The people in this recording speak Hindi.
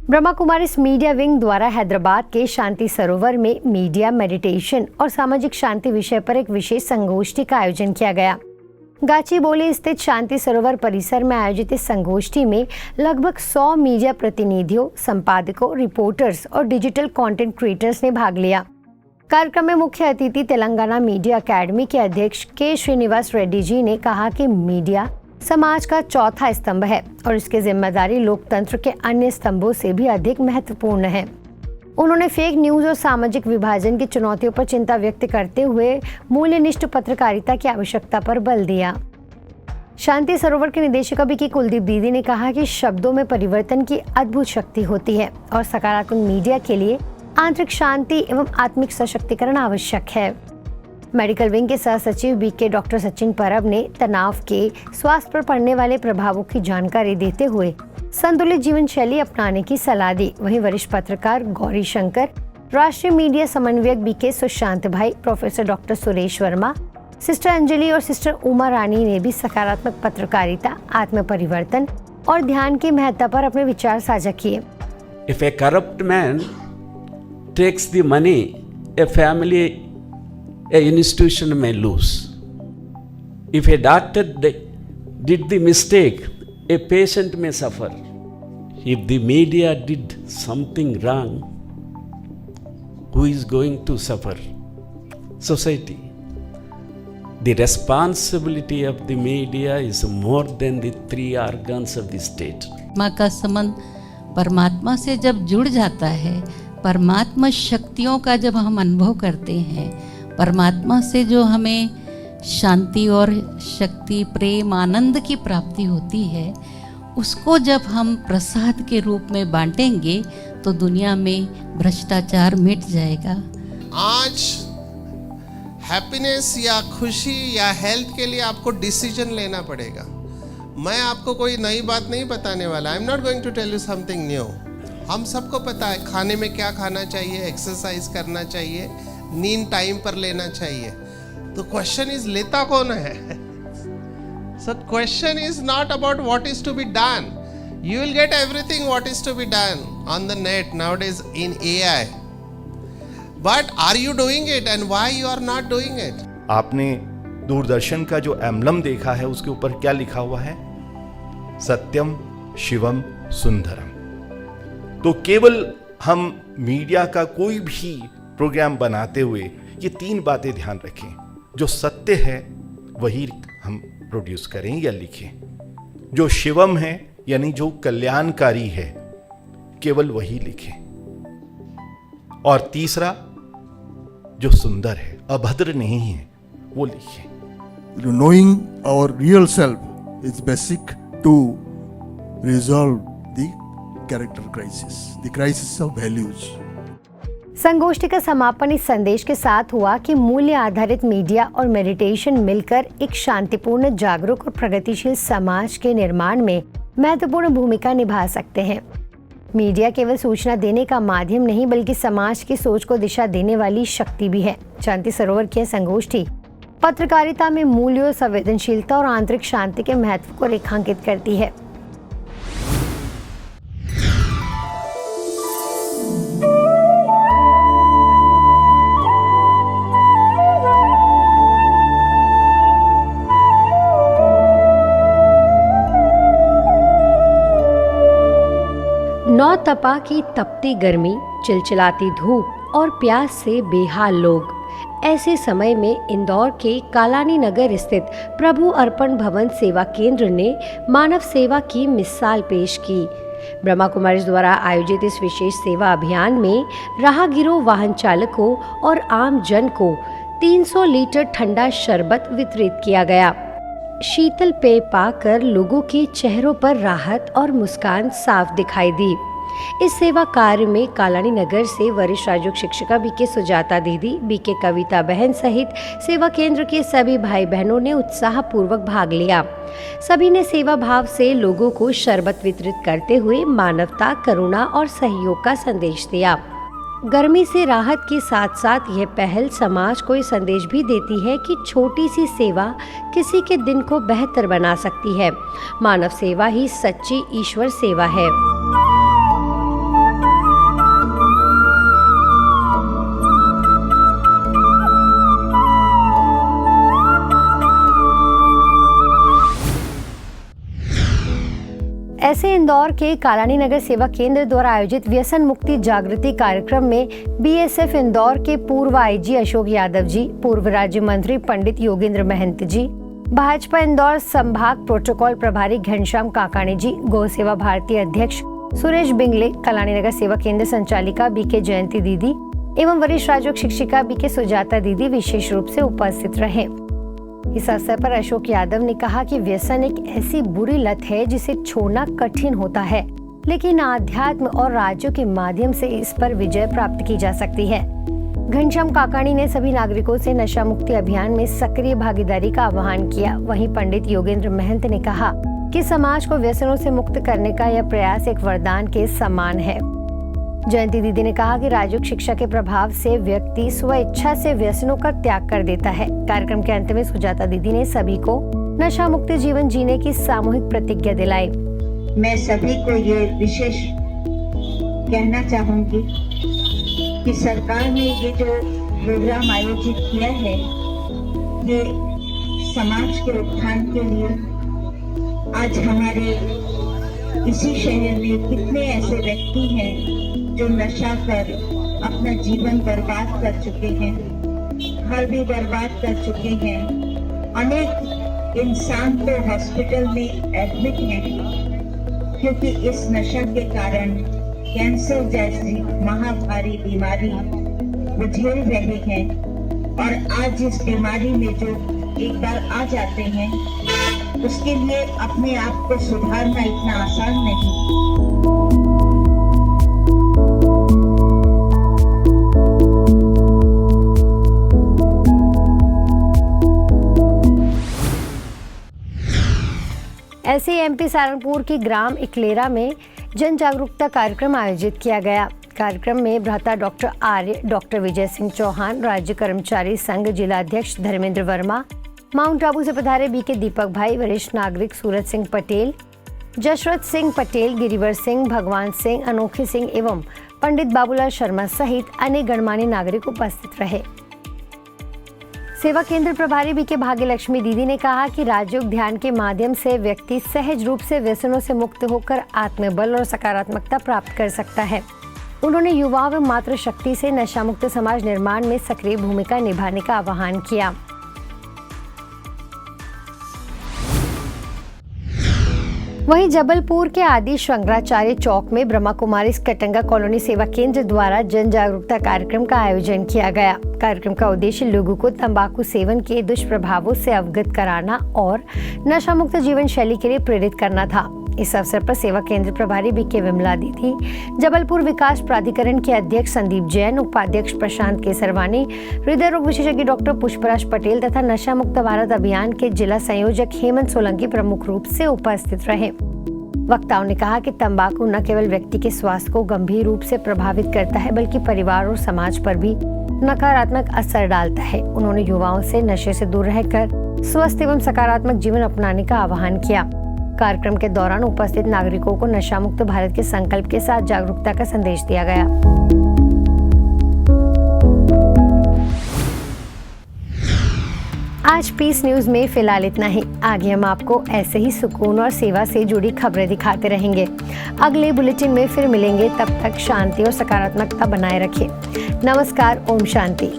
ब्रह्मा कुमारीज मीडिया विंग द्वारा हैदराबाद के शांति सरोवर में मीडिया, मेडिटेशन और सामाजिक शांति विषय पर एक विशेष संगोष्ठी का आयोजन किया गया। गाचीबोली स्थित शांति सरोवर परिसर में आयोजित इस संगोष्ठी में लगभग 100 मीडिया प्रतिनिधियों, संपादकों, रिपोर्टर्स और डिजिटल कंटेंट क्रिएटर्स ने भाग लिया। कार्यक्रम में मुख्य अतिथि तेलंगाना मीडिया अकेडमी के अध्यक्ष के श्रीनिवास रेड्डी जी ने कहा कि मीडिया समाज का चौथा स्तंभ है और इसकी जिम्मेदारी लोकतंत्र के अन्य स्तंभों से भी अधिक महत्वपूर्ण है। उन्होंने फेक न्यूज और सामाजिक विभाजन की चुनौतियों पर चिंता व्यक्त करते हुए मूल्यनिष्ठ पत्रकारिता की आवश्यकता पर बल दिया। शांति सरोवर के निदेशक बीके कुलदीप दीदी ने कहा कि शब्दों में परिवर्तन की अद्भुत शक्ति होती है और सकारात्मक मीडिया के लिए आंतरिक शांति एवं आत्मिक सशक्तिकरण आवश्यक है। मेडिकल विंग के सह सचिव बीके डॉक्टर सचिन परब ने तनाव के स्वास्थ्य पर पड़ने वाले प्रभावों की जानकारी देते हुए संतुलित जीवन शैली अपनाने की सलाह दी। वहीं वरिष्ठ पत्रकार गौरी शंकर, राष्ट्रीय मीडिया समन्वयक बीके सुशांत भाई, professor doctor Suresh Verma, sister Anjali और सिस्टर उमा रानी ने भी सकारात्मक पत्रकारिता, आत्म परिवर्तन और ध्यान की महत्ता पर अपने विचार साझा किए। If a corrupt man takes the money, a family, a institution may lose. If a doctor did the mistake, a patient may suffer. If the media did something wrong, who is going to suffer? Society. The responsibility of the media is more than the 3 organs of the state. माँ का संबंध परमात्मा से जब जुड़ जाता है, परमात्मा शक्तियों का जब हम अनुभव करते हैं, परमात्मा से जो हमें शांति और शक्ति, प्रेम, आनंद की प्राप्ति होती है, उसको जब हम प्रसाद के रूप में बांटेंगे तो दुनिया में भ्रष्टाचार मिट जाएगा। आज हैप्पीनेस या खुशी या हेल्थ के लिए आपको डिसीजन लेना पड़ेगा। मैं आपको कोई नई बात नहीं बताने वाला। I am not going to tell you something new. हम सबको पता है खाने में क्या खाना चाहिए, एक्सरसाइज करना चाहिए, नींद टाइम पर लेना चाहिए। तो क्वेश्चन इज लेता कौन है? So question is not about what is to be done. You will get everything what is to be done on the net nowadays in AI, but are you doing it and why you are not doing it? आपने दूरदर्शन का जो एम्बलम देखा है उसके ऊपर क्या लिखा हुआ है? सत्यम शिवम सुंदरम। तो केवल हम मीडिया का कोई भी प्रोग्राम बनाते हुए ये 3 बातें ध्यान रखें। जो सत्य है वही हम प्रोड्यूस करें या लिखें, जो शिवम है यानी जो कल्याणकारी है केवल वही लिखें, और तीसरा जो सुंदर है, अभद्र नहीं है, वो लिखें। Knowing our real self is basic to resolve the character crisis, the crisis of values. संगोष्ठी का समापन इस संदेश के साथ हुआ कि मूल्य आधारित मीडिया और मेडिटेशन मिलकर एक शांतिपूर्ण, जागरूक और प्रगतिशील समाज के निर्माण में महत्वपूर्ण भूमिका निभा सकते हैं। मीडिया केवल सूचना देने का माध्यम नहीं बल्कि समाज की सोच को दिशा देने वाली शक्ति भी है। शांति सरोवर की संगोष्ठी पत्रकारिता में मूल्यों, संवेदनशीलता और आंतरिक शांति के महत्व को रेखांकित करती है। नौ तपा की तपती गर्मी, चिलचिलाती धूप और प्यास से बेहाल लोग। ऐसे समय में इंदौर के कालानी नगर स्थित प्रभु अर्पण भवन सेवा केंद्र ने मानव सेवा की मिसाल पेश की। ब्रह्मा कुमारीज द्वारा आयोजित इस विशेष सेवा अभियान में राहगीरों, वाहन चालकों और आम जन को 300 लीटर ठंडा शरबत वितरित किया गया। शीतल पेय पाकर लोगों के चेहरों पर राहत और मुस्कान साफ दिखाई दी। इस सेवा कार्य में कालानी नगर से वरिष्ठ राजयोग शिक्षिका बीके सुजाता दीदी, बीके कविता बहन सहित सेवा केंद्र के सभी भाई बहनों ने उत्साहपूर्वक भाग लिया। सभी ने सेवा भाव से लोगों को शरबत वितरित करते हुए मानवता, करुणा और सहयोग का संदेश दिया। गर्मी से राहत के साथ साथ यह पहल समाज को ये संदेश भी देती है कि छोटी सी सेवा किसी के दिन को बेहतर बना सकती है। मानव सेवा ही सच्ची ईश्वर सेवा है। ऐसे इंदौर के कालानी नगर सेवा केंद्र द्वारा आयोजित व्यसन मुक्ति जागृति कार्यक्रम में बीएसएफ इंदौर के पूर्व आईजी अशोक यादव जी, पूर्व राज्य मंत्री पंडित योगेंद्र महंत जी, भाजपा इंदौर संभाग प्रोटोकॉल प्रभारी घनश्याम काकाणी जी, गौ सेवा भारती अध्यक्ष सुरेश बिंगले, कलानी नगर सेवा केंद्र संचालिका बीके जयंती दीदी एवं वरिष्ठ राजयोग शिक्षिका बीके सुजाता दीदी विशेष रूप से उपस्थित रहे। इस अवसर पर अशोक यादव ने कहा कि व्यसन एक ऐसी बुरी लत है जिसे छोड़ना कठिन होता है, लेकिन आध्यात्म और राज्यों के माध्यम से इस पर विजय प्राप्त की जा सकती है। घनश्याम काकाणी ने सभी नागरिकों से नशा मुक्ति अभियान में सक्रिय भागीदारी का आह्वान किया। वहीं पंडित योगेंद्र महंत ने कहा कि समाज को व्यसनों से मुक्त करने का यह प्रयास एक वरदान के समान है। जयंती दीदी ने कहा कि राजयोग शिक्षा के प्रभाव से व्यक्ति स्व इच्छा से व्यसनों का त्याग कर देता है। कार्यक्रम के अंत में सुजाता दीदी ने सभी को नशा मुक्त जीवन जीने की सामूहिक प्रतिज्ञा दिलाई। मैं सभी को ये विशेष कहना चाहूंगी कि सरकार ने ये जो प्रोग्राम आयोजित किया है, ये समाज के उत्थान के लिए आज हमारे इसी शहर में कितने ऐसे व्यक्ति हैं जो नशा कर अपना जीवन बर्बाद कर चुके हैं, घर भी बर्बाद कर चुके हैं। अनेक इंसान तो हॉस्पिटल में एडमिट हैं क्योंकि इस नशा के कारण कैंसर जैसी महाभारी बीमारी वो झेल रहे हैं। और आज इस बीमारी में जो एक बार आ जाते हैं, उसके लिए अपने आप को सुधारना इतना आसान नहीं। ऐसे एमपी सहारनपुर की ग्राम इकलेरा में जन जागरूकता कार्यक्रम आयोजित किया गया। कार्यक्रम में भ्राता डॉक्टर आर्य, डॉक्टर विजय सिंह चौहान, राज्य कर्मचारी संघ जिला अध्यक्ष धर्मेंद्र वर्मा, माउंट आबू से पधारे बीके दीपक भाई, वरिष्ठ नागरिक सूरज सिंह पटेल, जशरथ सिंह पटेल, गिरिवर सिंह, भगवान सिंह, अनोखी सिंह एवं पंडित बाबूलाल शर्मा सहित अनेक गणमान्य नागरिक उपस्थित रहे। सेवा केंद्र प्रभारी बीके भाग्यलक्ष्मी दीदी ने कहा कि राजयोग ध्यान के माध्यम से व्यक्ति सहज रूप से व्यसनों से मुक्त होकर आत्मबल और सकारात्मकता प्राप्त कर सकता है। उन्होंने युवाओं व मातृशक्ति से नशा मुक्त समाज निर्माण में सक्रिय भूमिका निभाने का आह्वान किया। वहीं जबलपुर के आदि शंकराचार्य चौक में ब्रह्मा कुमारी कटंगा कॉलोनी सेवा केंद्र द्वारा जन जागरूकता कार्यक्रम का आयोजन किया गया। कार्यक्रम का उद्देश्य लोगों को तंबाकू सेवन के दुष्प्रभावों से अवगत कराना और नशा मुक्त जीवन शैली के लिए प्रेरित करना था। इस अवसर पर सेवा केंद्र प्रभारी बीके विमला दीदी, जबलपुर विकास प्राधिकरण के अध्यक्ष संदीप जैन, उपाध्यक्ष प्रशांत केसरवानी, हृदय रोग विशेषज्ञ डॉक्टर पुष्पराज पटेल तथा नशा मुक्त भारत अभियान के जिला संयोजक हेमंत सोलंकी प्रमुख रूप से उपस्थित रहे। वक्ताओं ने कहा कि तंबाकू न केवल व्यक्ति के स्वास्थ्य को गंभीर रूप से प्रभावित करता है, बल्कि परिवार और समाज पर भी नकारात्मक असर डालता है। उन्होंने युवाओं से नशे से दूर रहकर स्वस्थ एवं सकारात्मक जीवन अपनाने का आह्वान किया। कार्यक्रम के दौरान उपस्थित नागरिकों को नशा मुक्त भारत के संकल्प के साथ जागरूकता का संदेश दिया गया। आज पीस न्यूज में फिलहाल इतना ही। आगे हम आपको ऐसे ही सुकून और सेवा से जुड़ी खबरें दिखाते रहेंगे। अगले बुलेटिन में फिर मिलेंगे, तब तक शांति और सकारात्मकता बनाए रखें। नमस्कार, ओम शांति।